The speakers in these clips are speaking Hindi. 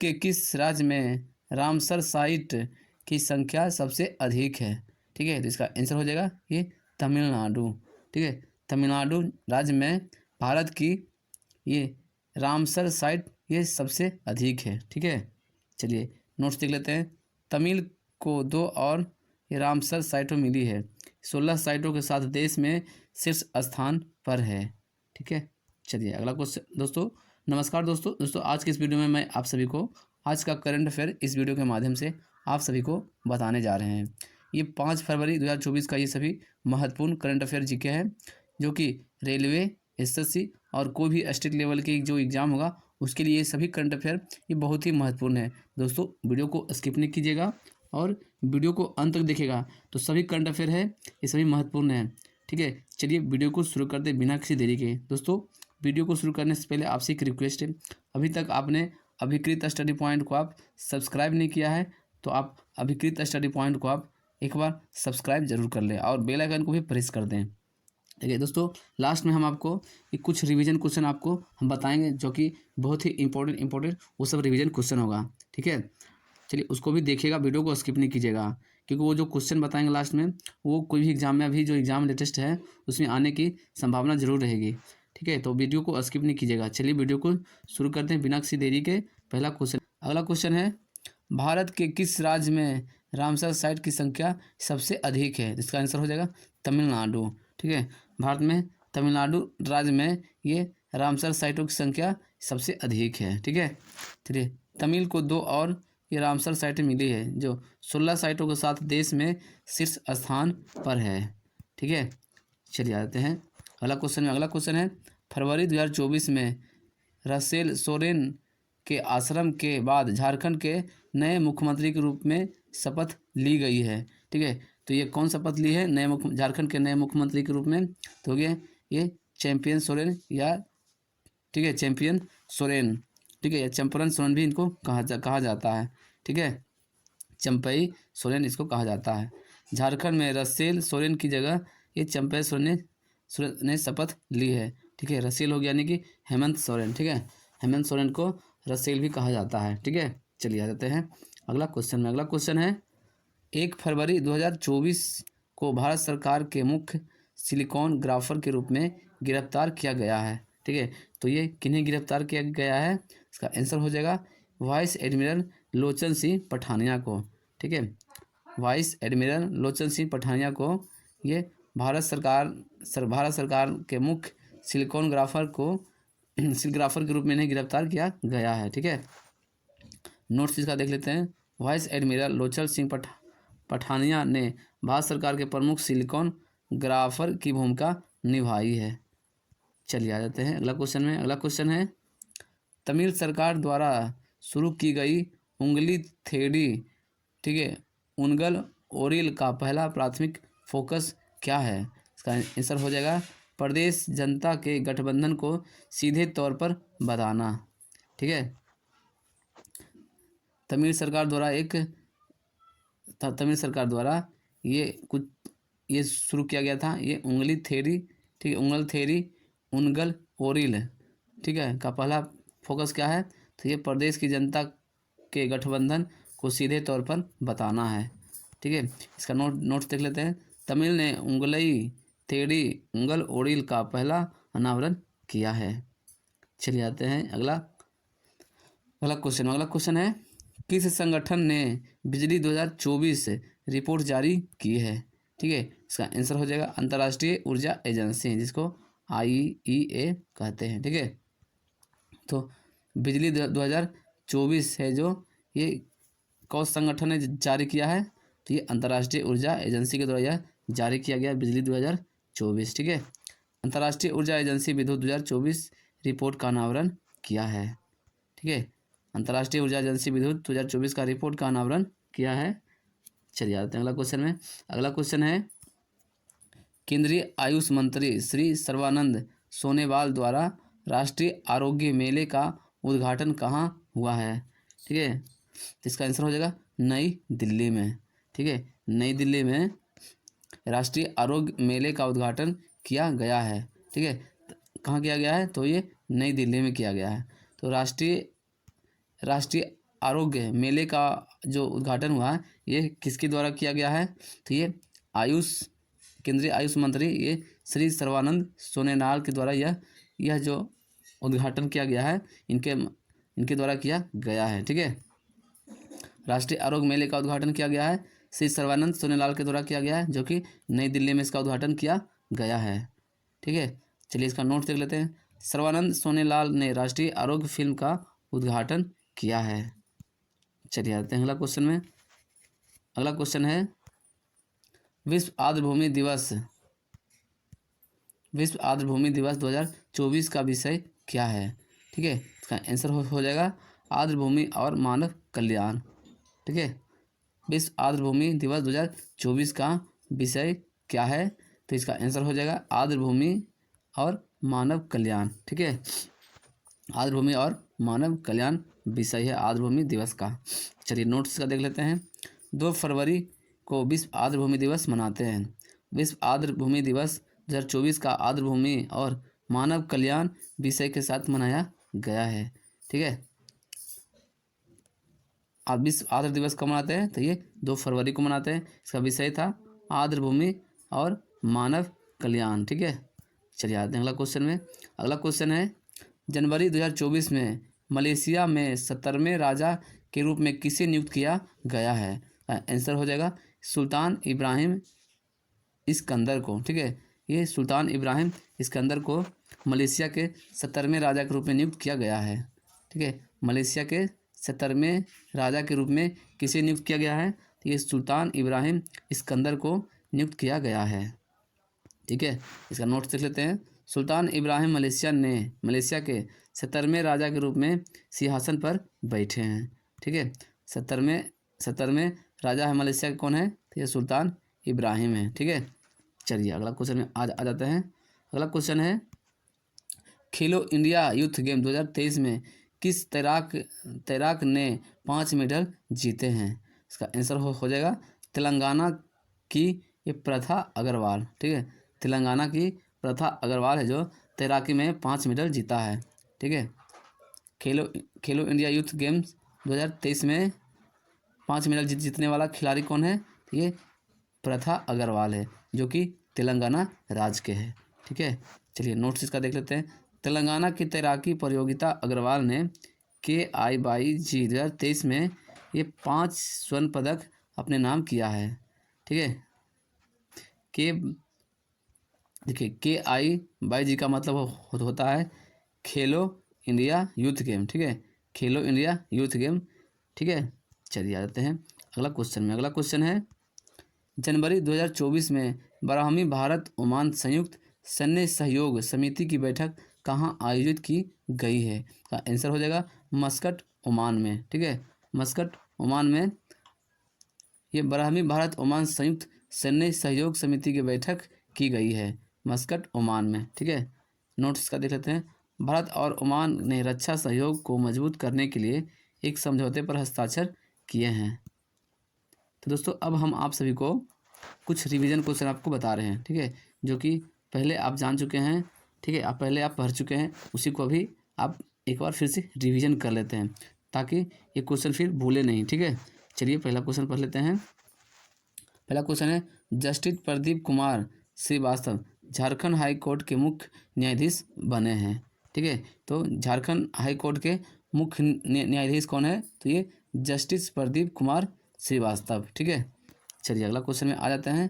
के किस राज्य में रामसर साइट की संख्या सबसे अधिक है? ठीक है, तो इसका आंसर हो जाएगा ये तमिलनाडु। ठीक है, तमिलनाडु राज्य में भारत की ये रामसर साइट ये सबसे अधिक है। ठीक है, चलिए नोट्स देख लेते हैं। तमिल को 2 और ये रामसर साइटों मिली है। 16 साइटों के साथ देश में शीर्ष स्थान पर है। ठीक है, चलिए अगला क्वेश्चन दोस्तों। नमस्कार दोस्तों आज की इस वीडियो में मैं आप सभी को आज का करंट अफेयर इस वीडियो के माध्यम से आप सभी को बताने जा रहे हैं। ये 5 फरवरी 2024 का ये सभी महत्वपूर्ण करंट अफेयर जीके है, जो कि रेलवे, एसएससी और कोई भी स्टेट लेवल के जो एग्ज़ाम होगा उसके लिए ये सभी करंट अफेयर ये बहुत ही महत्वपूर्ण है। दोस्तों वीडियो को स्किप नहीं कीजिएगा और वीडियो को अंत तक देखिएगा, तो सभी करंट अफेयर है ये सभी महत्वपूर्ण है। ठीक है, चलिए वीडियो को शुरू करते बिना किसी देरी के। दोस्तों वीडियो को शुरू करने से पहले आपसे एक रिक्वेस्ट है, अभी तक आपने अभिकृत स्टडी पॉइंट को आप सब्सक्राइब नहीं किया है तो आप अभिकृत स्टडी पॉइंट को आप एक बार सब्सक्राइब जरूर कर लें और बेल आइकन को भी प्रेस कर दें। ठीक है दोस्तों, लास्ट में हम आपको कुछ रिवीजन क्वेश्चन आपको हम बताएंगे जो कि बहुत ही इंपॉर्टेंट वो सब रिवीजन क्वेश्चन होगा। ठीक है, चलिए उसको भी देखिएगा, वीडियो को स्किप नहीं कीजिएगा, क्योंकि वो जो क्वेश्चन बताएंगे लास्ट में वो कोई भी एग्जाम में अभी जो एग्जाम लेटेस्ट है उसमें आने की संभावना जरूर रहेगी। ठीक है, तो वीडियो को स्किप नहीं कीजिएगा। चलिए वीडियो को शुरू करते हैं बिना किसी देरी के। पहला क्वेश्चन, अगला क्वेश्चन है, भारत के किस राज्य में रामसर साइट की संख्या सबसे अधिक है? इसका आंसर हो जाएगा तमिलनाडु। ठीक है, भारत में तमिलनाडु राज्य में ये रामसर साइटों की संख्या सबसे अधिक है। ठीक है, चलिए तमिल को 2 और ये रामसर साइटें मिली है जो 16 साइटों के साथ देश में शीर्ष स्थान पर है। ठीक है, चलिए आते हैं अगला क्वेश्चन है, फरवरी 2024 में रसेल सोरेन के आश्रम के बाद झारखंड के नए मुख्यमंत्री के रूप में शपथ ली गई है। ठीक है, तो ये कौन शपथ ली है झारखंड के नए मुख्यमंत्री के रूप में? तो ये चैंपियन सोरेन या ठीक है चैंपियन सोरेन, ठीक है, या चंपरन सोरेन भी इनको कहा जाता है। ठीक है, चंपई सोरेन इसको कहा जाता है। झारखंड में रसेल सोरेन की जगह ये चंपई सोरेन ने शपथ ली है। ठीक है, रसेल हो गया यानी कि हेमंत सोरेन। ठीक है, हेमंत सोरेन को रसेल भी कहा जाता है। ठीक है, चलिए आ जाते हैं अगला क्वेश्चन में। अगला क्वेश्चन है, 1 फरवरी 2024 को भारत सरकार के मुख्य सिलिकॉन ग्राफर के रूप में गिरफ्तार किया गया है। ठीक है, तो ये किन्हें गिरफ्तार किया गया है? इसका आंसर हो जाएगा वाइस एडमिरल लोचन सिंह पठानिया को। ठीक है, वाइस एडमिरल लोचन सिंह पठानिया को ये भारत सरकार के मुख्य सिलिकॉन ग्राफर के रूप में इन्हें गिरफ्तार किया गया है। ठीक है, नोट्स इसका देख लेते हैं। वाइस एडमिरल लोचन सिंह पठानिया ने भारत सरकार के प्रमुख सिलिकॉन ग्राफर की भूमिका निभाई है। चलिए आ जाते हैं अगला क्वेश्चन में। अगला क्वेश्चन है, तमिल सरकार द्वारा शुरू की गई उंगली थेरी, ठीक है, उनगल ओरिल का पहला प्राथमिक फोकस क्या है? इसका आंसर हो जाएगा प्रदेश जनता के गठबंधन को सीधे तौर पर बताना। ठीक है, तमिल सरकार द्वारा ये शुरू किया गया था ये उंगली थेरी। ठीक है, उंगल थेरी उनगल ओरिल, ठीक है, का पहला फोकस क्या है? तो ये प्रदेश की जनता के गठबंधन को सीधे तौर पर बताना है। ठीक है, इसका नोट्स देख लेते हैं। तमिल ने उंगलई थेरी उंगल ओरिल का पहला अनावरण किया है। चलिए आते हैं अगला क्वेश्चन है, किस संगठन ने बिजली 2024 रिपोर्ट जारी की है? ठीक है, इसका आंसर हो जाएगा अंतर्राष्ट्रीय ऊर्जा एजेंसी, जिसको IEA कहते हैं। ठीक है, तो बिजली 2024 है जो ये कौन संगठन ने जारी किया है? तो ये अंतर्राष्ट्रीय ऊर्जा एजेंसी के द्वारा यह जारी किया गया बिजली 2024। ठीक है, अंतर्राष्ट्रीय ऊर्जा एजेंसी विद्युत 2024 रिपोर्ट का अनावरण किया है। ठीक है, अंतर्राष्ट्रीय ऊर्जा एजेंसी विद्युत 2024 का रिपोर्ट का अनावरण किया है। चलिए आते हैं अगला क्वेश्चन में। अगला क्वेश्चन है, केंद्रीय आयुष मंत्री श्री सर्बानंद सोनोवाल द्वारा राष्ट्रीय आरोग्य मेले का उद्घाटन कहाँ हुआ है? ठीक है, तो इसका आंसर हो जाएगा नई दिल्ली में। ठीक है, नई दिल्ली में राष्ट्रीय आरोग्य मेले का उद्घाटन किया गया है। ठीक है, कहाँ किया गया है? तो ये नई दिल्ली में किया गया है। तो राष्ट्रीय आरोग्य मेले का जो उद्घाटन हुआ है ये किसके द्वारा किया गया है? तो ये केंद्रीय आयुष मंत्री ये श्री सर्बानंद सोनोवाल के द्वारा यह जो उद्घाटन किया गया है इनके द्वारा किया गया है। ठीक है, राष्ट्रीय आरोग्य मेले का उद्घाटन किया गया है श्री सर्बानंद सोनोवाल के द्वारा किया गया है, जो कि नई दिल्ली में इसका उद्घाटन किया गया है। ठीक है, चलिए इसका नोट देख लेते हैं। सर्बानंद सोनोवाल ने राष्ट्रीय आरोग्य फिल्म का उद्घाटन किया है। चलिए आते हैं अगला क्वेश्चन में। अगला क्वेश्चन है विश्व आर्द्रभूमि दिवस 2024 का विषय क्या है? ठीक है, इसका आंसर हो जाएगा आर्द्रभूमि और मानव कल्याण। ठीक है, विश्व आर्द्रभूमि दिवस 2024 का विषय क्या है? तो इसका आंसर हो जाएगा आर्द्रभूमि और मानव कल्याण। ठीक है, आर्द्रभूमि और मानव कल्याण विषय है आर्द्रभूमि दिवस का। चलिए नोट्स का देख लेते हैं। 2 फरवरी को विश्व आर्द्रभूमि दिवस मनाते हैं। विश्व आर्द्रभूमि दिवस 2024 का आर्द्रभूमि और मानव कल्याण विषय के साथ मनाया गया है। ठीक है, आप विश्व आर्द्र दिवस कब मनाते हैं? तो ये 2 फरवरी को मनाते हैं। इसका विषय था आर्द्रभूमि और मानव कल्याण। ठीक है, चलिए आते हैं अगला क्वेश्चन में। अगला क्वेश्चन है जनवरी 2024 में मलेशिया में 17वें राजा के रूप में किसे नियुक्त किया गया है? आंसर हो जाएगा सुल्तान इब्राहिम इस्कंदर को। ठीक है, ये सुल्तान इब्राहिम इस्कंदर को मलेशिया के 17वें राजा के रूप में नियुक्त किया गया है। ठीक है, मलेशिया के 17वें राजा के रूप में किसे नियुक्त किया गया है? तो ये सुल्तान इब्राहिम इस्कंदर को नियुक्त किया गया है। ठीक है, इसका नोट देख लेते हैं। सुल्तान इब्राहिम मलेशिया के 17वें राजा के रूप में सिंहासन पर बैठे हैं। ठीक है, 17वें राजा है मलेशिया के कौन है? तो ये सुल्तान इब्राहिम है। ठीक है, चलिए अगला क्वेश्चन में आ जाते हैं। अगला क्वेश्चन है खेलो इंडिया यूथ गेम 2023 में किस तैराक ने 5 मेडल जीते हैं? इसका आंसर हो जाएगा तेलंगाना की ये प्रथा अग्रवाल। ठीक है, तेलंगाना की प्रथा अग्रवाल है जो तैराकी में 5 मेडल जीता है। ठीक है, खेलो इंडिया यूथ गेम्स 2023 में 5 मेडल जीतने वाला खिलाड़ी कौन है? ये प्रथा अग्रवाल है जो कि तेलंगाना राज्य के हैं। ठीक है, चलिए नोट्स इसका देख लेते हैं। तेलंगाना की तैराकी प्रतियोगिता अग्रवाल ने KIYG 2023 में ये 5 स्वर्ण पदक अपने नाम किया है। ठीक है, देखिए KIYG का मतलब होता है खेलो इंडिया यूथ गेम। ठीक है, खेलो इंडिया यूथ गेम। ठीक है, चलिए आ जाते हैं अगला क्वेश्चन में। अगला क्वेश्चन है जनवरी 2024 में 12वीं भारत ओमान संयुक्त सैन्य सहयोग समिति की बैठक कहाँ आयोजित की गई है? का आंसर हो जाएगा मस्कट ओमान में। ठीक है, मस्कट ओमान में ये 12वीं भारत ओमान संयुक्त सैन्य सहयोग समिति की बैठक की गई है मस्कट ओमान में। ठीक है, नोट्स का देख लेते हैं। भारत और ओमान ने रक्षा सहयोग को मजबूत करने के लिए एक समझौते पर हस्ताक्षर किए हैं। तो दोस्तों अब हम आप सभी को कुछ रिवीजन क्वेश्चन आपको बता रहे हैं। ठीक है, जो कि पहले आप जान चुके हैं। ठीक है, पहले आप पढ़ चुके हैं, उसी को अभी आप एक बार फिर से रिवीजन कर लेते हैं ताकि ये क्वेश्चन फिर भूले नहीं। ठीक है, चलिए पहला क्वेश्चन पढ़ लेते हैं। पहला क्वेश्चन है justice Pradeep Kumar Srivastava Jharkhand high court के मुख्य न्यायाधीश बने हैं। ठीक है, तो झारखंड हाई कोर्ट के मुख्य न्यायाधीश कौन है? तो ये जस्टिस प्रदीप कुमार श्रीवास्तव। ठीक है, चलिए अगला क्वेश्चन में आ जाते हैं।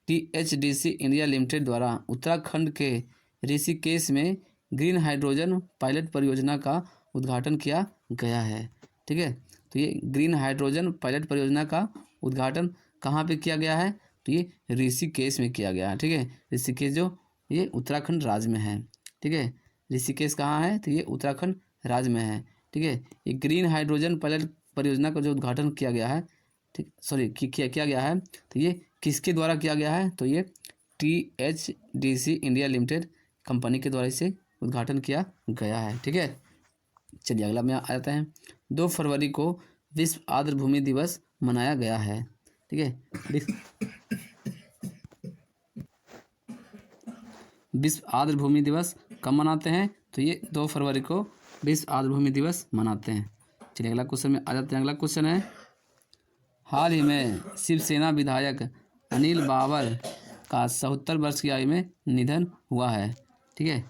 THDC इंडिया लिमिटेड द्वारा उत्तराखंड के ऋषिकेश में ग्रीन हाइड्रोजन पायलट परियोजना का उद्घाटन किया गया है। ठीक है, तो ये ग्रीन हाइड्रोजन पायलट परियोजना का उद्घाटन कहाँ पे किया गया है? तो ये ऋषिकेश में किया गया है। ठीक है, ऋषिकेश जो ये उत्तराखंड राज्य में है। ठीक है, ऋषिकेश कहाँ है? तो ये उत्तराखंड राज्य में है। ठीक है, ये ग्रीन हाइड्रोजन पायलट परियोजना का जो उद्घाटन किया गया है, ठीक सॉरी किया गया है, तो ये किसके द्वारा किया गया है? तो ये THDC इंडिया लिमिटेड कंपनी के द्वारा इसे उद्घाटन किया गया है। ठीक है, चलिए अगला में आ जाता है। 2 फरवरी को विश्व आर्द्रभूमि दिवस मनाया गया है। ठीक है, विश्व आर्द्रभूमि दिवस कब मनाते हैं? तो ये 2 फरवरी को विश्व आर्द्रभूमि दिवस मनाते हैं। चलिए अगला क्वेश्चन में आ जाते हैं। अगला क्वेश्चन है, हाल ही में शिवसेना विधायक अनिल बाबर का 77 वर्ष की आयु में निधन हुआ है। ठीक है,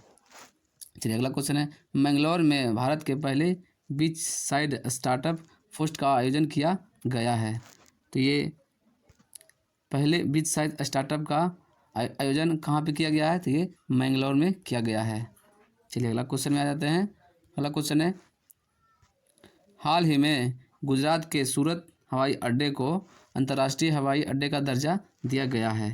चलिए अगला क्वेश्चन है, मैंगलोर में भारत के पहले बीच साइड स्टार्टअप फेस्ट का आयोजन किया गया है। तो ये पहले बीच साइड स्टार्टअप का आयोजन कहाँ पे किया गया है? तो ये मैंगलोर में किया गया है। चलिए अगला क्वेश्चन में आ जाते हैं। अगला क्वेश्चन है, हाल ही में गुजरात के सूरत हवाई अड्डे को अंतर्राष्ट्रीय हवाई अड्डे का दर्जा दिया गया है।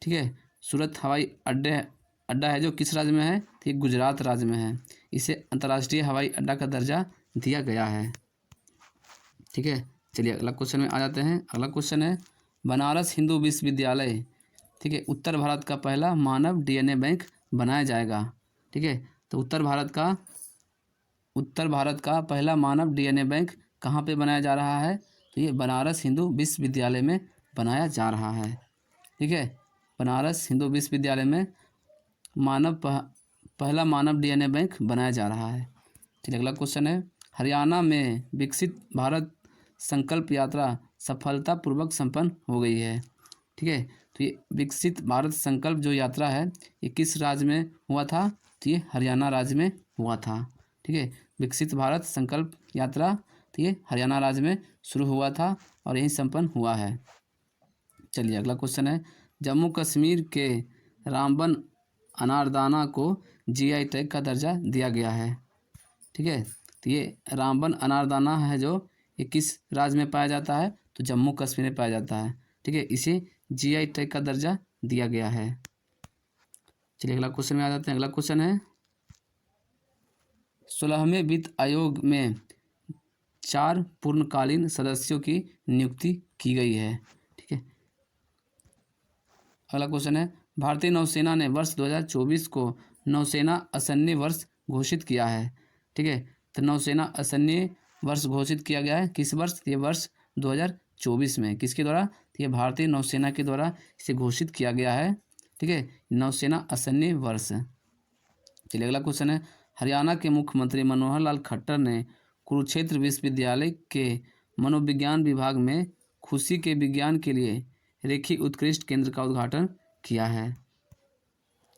ठीक है, सूरत हवाई अड्डा है जो किस राज्य में है? तो ये गुजरात राज्य में है। इसे अंतर्राष्ट्रीय हवाई अड्डा का दर्जा दिया गया है। ठीक है, चलिए अगला क्वेश्चन में आ जाते हैं। अगला क्वेश्चन है, बनारस हिंदू विश्वविद्यालय, ठीक है, उत्तर भारत का पहला मानव डीएनए बैंक बनाया जाएगा। ठीक है, तो उत्तर भारत का पहला मानव डीएनए बैंक कहाँ पे बनाया जा रहा है? तो ये बनारस हिंदू विश्वविद्यालय में बनाया जा रहा है। ठीक है, बनारस हिंदू विश्वविद्यालय में पहला मानव डीएनए बैंक बनाया जा रहा है। चलिए अगला क्वेश्चन है, हरियाणा में विकसित भारत संकल्प यात्रा सफलतापूर्वक संपन्न हो गई है। ठीक है, तो ये विकसित भारत संकल्प जो यात्रा है ये किस राज्य में हुआ था? तो ये हरियाणा राज्य में हुआ था। ठीक है, विकसित भारत संकल्प यात्रा तो ये हरियाणा राज्य में शुरू हुआ था और यहीं संपन्न हुआ है। चलिए अगला क्वेश्चन है, जम्मू कश्मीर के रामबन अनारदाना को जीआई टैग का दर्जा दिया गया है। ठीक है, तो ये रामबन अनारदाना है जो ये किस राज्य में पाया जाता है? तो जम्मू कश्मीर में पाया जाता है। ठीक है, इसे जीआई टैग का दर्जा दिया गया है। चलिए अगला क्वेश्चन में आ जाते हैं। अगला क्वेश्चन है, 16वें वित्त आयोग में 4 पूर्णकालीन सदस्यों की नियुक्ति की गई है। ठीक है, अगला क्वेश्चन है, भारतीय नौसेना ने वर्ष 2024 को नौसेना असैन्य वर्ष घोषित किया है। ठीक है, तो नौसेना असैन्य वर्ष घोषित किया गया है किस वर्ष? ये वर्ष 2024 में। किसके द्वारा? तो ये भारतीय नौसेना के द्वारा इसे घोषित किया गया है। ठीक है, नौसेना असैन्य वर्ष। चलिए अगला क्वेश्चन है, हरियाणा के मुख्यमंत्री मनोहर लाल खट्टर ने कुरुक्षेत्र विश्वविद्यालय के मनोविज्ञान विभाग में खुशी के विज्ञान के लिए रेखी उत्कृष्ट केंद्र का उद्घाटन किया है।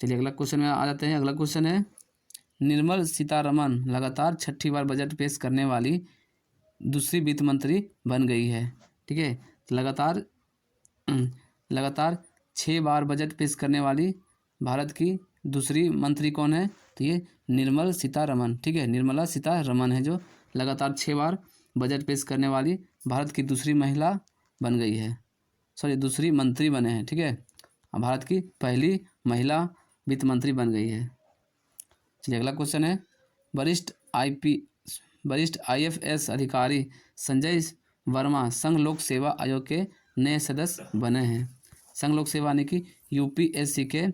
चलिए अगला क्वेश्चन में आ जाते हैं। अगला क्वेश्चन है, निर्मला सीतारमण लगातार 6ठी बार बजट पेश करने वाली दूसरी वित्त मंत्री बन गई है। ठीक है, लगातार 6 बार बजट पेश करने वाली भारत की दूसरी मंत्री कौन है? तो ये निर्मला सीतारमण। ठीक है, निर्मला सीतारमण है जो लगातार 6 बार बजट पेश करने वाली भारत की दूसरी महिला बन गई है। दूसरी मंत्री बने हैं। ठीक है, भारत की पहली महिला वित्त मंत्री बन गई है। चलिए अगला क्वेश्चन है, वरिष्ठ IFS अधिकारी संजय वर्मा संघ लोक सेवा आयोग के नए सदस्य बने हैं। संघ लोक सेवा यानी कि UPSC के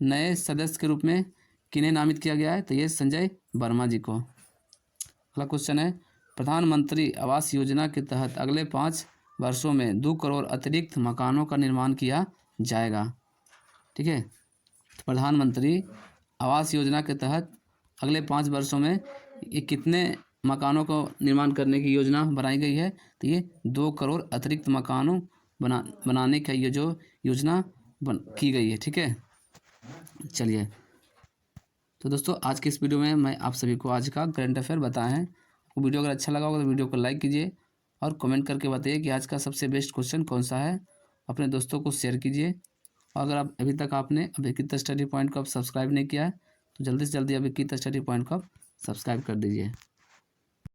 नए सदस्य के रूप में किन्हें नामित किया गया है? तो ये संजय वर्मा जी को। अगला क्वेश्चन है, प्रधानमंत्री आवास योजना के तहत अगले 5 वर्षों में 2 करोड़ अतिरिक्त मकानों का निर्माण किया जाएगा। ठीक है, तो प्रधानमंत्री आवास योजना के तहत अगले 5 वर्षों में ये कितने मकानों को निर्माण करने की योजना बनाई गई है? तो ये 2 करोड़ अतिरिक्त मकानों बनाने का ये जो योजना की गई है। ठीक है, चलिए तो दोस्तों आज के इस वीडियो में मैं आप सभी को आज का करंट अफेयर बताए हैं। आपको वीडियो अगर अच्छा लगा होगा तो वीडियो को लाइक कीजिए और कमेंट करके बताइए कि आज का सबसे बेस्ट क्वेश्चन कौन सा है। अपने दोस्तों को शेयर कीजिए और अगर आप अभी तक आपने अभिकीर्त स्टडी पॉइंट को आप सब्सक्राइब नहीं किया है तो जल्दी से जल्दी अभिकीर्त स्टडी पॉइंट को आप सब्सक्राइब कर दीजिए।